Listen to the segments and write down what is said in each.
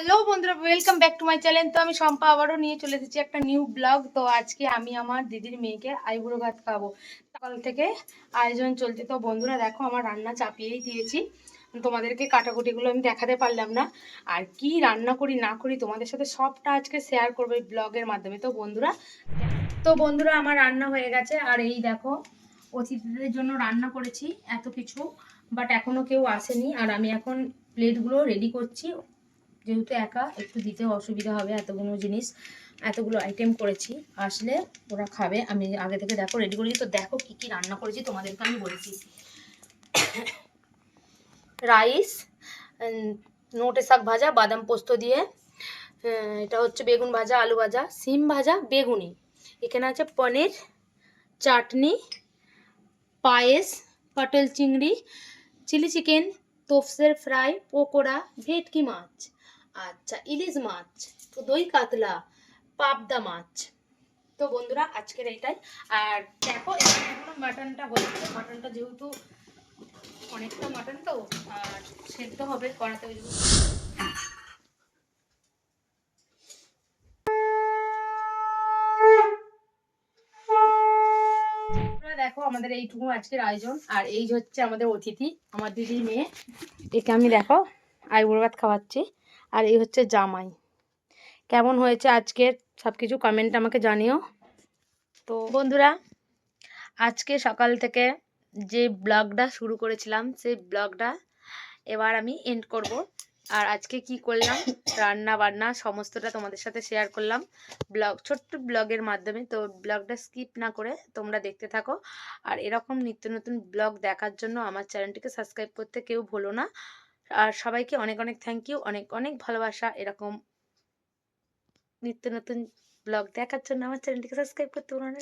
Hello বন্ধুরা, welcome back to my channel. তো আমি শম্পা আবারও নিয়ে চলে এসেছি একটা নিউ ব্লগ। তো আজকে আমি আমার দিদির মেয়েকে আইবুড়ো ভাত খাওয়াবো। সকাল থেকে আয়োজন চলছে। তো বন্ধুরা দেখো, আমার রান্না চাপিয়েই দিয়েছি। তোমাদেরকে কাটাকুটিগুলো আমি দেখাতে পারলাম না। আর কি রান্না করি না করি তোমাদের সাথে সবটা আজকে শেয়ার করবো এই ব্লগের মাধ্যমে। তো বন্ধুরা আমার রান্না হয়ে গেছে। আর এই দেখো, অতিথিদের জন্য রান্না করেছি এত কিছু, বাট এখনো কেউ আসেনি। আর আমি এখন প্লেটগুলো রেডি করছি, যেহেতু একা একটু দিতে অসুবিধা হবে। এতগুলো জিনিস, এতগুলো আইটেম করেছি, আসলে ওরা খাবে। আমি আগে থেকে দেখো রেডি করেছি। তো দেখো কি কি রান্না করেছি তোমাদেরকে আমি বলেছি। রাইস, নোটে শাক ভাজা বাদাম পোস্ত দিয়ে, এটা হচ্ছে বেগুন ভাজা, আলু ভাজা, সিম ভাজা, বেগুনি। এখানে আছে পনির, চাটনি, পায়েস, পটল চিংড়ি, চিলি চিকেন, তোফসের ফ্রাই, পকোড়া, ভেটকি মাছ, আচ্ছা ইলিশ মাছ, তো দই কাতলা, পাবদা মাছ। তো বন্ধুরা আজকের এইটাই। আর দেখো এখানে মাটনটা হচ্ছে। মাটনটা যেহেতু অনেকটা মাটন, তো আর সেদ্ধ হবে কড়াতে। ওই জন্য দেখো আমাদের এইটুকু আজকের আয়োজন। আর এই হচ্ছে আমাদের অতিথি, আমার দিদির মেয়ে। একে আমি দেখো আইবুড়ো ভাত খাওয়াচ্ছি। আর এই হচ্ছে জামাই। কেমন হয়েছে আজকের সব কিছু কমেন্ট আমাকে জানিও। তো বন্ধুরা আজকে সকাল থেকে যে ব্লগটা শুরু করেছিলাম, সেই ব্লগটা এবার আমি এন্ড করব। আর আজকে কি করলাম, রান্না বান্না সমস্তটা তোমাদের সাথে শেয়ার করলাম ছোট্ট ব্লগের মাধ্যমে। তো ব্লগটা স্কিপ না করে তোমরা দেখতে থাকো। আর এরকম নিত্য নতুন ব্লগ দেখার জন্য আমার চ্যানেলটিকে সাবস্ক্রাইব করতে কেউ ভুলো না। আর সবাইকে অনেক অনেক থ্যাংক ইউ, অনেক অনেক ভালোবাসা। এরকম নিত্য নতুন ব্লগ দেখার জন্য আমার চ্যানেলটিকে সাবস্ক্রাইব করতে ভুলো না।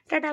টাটা।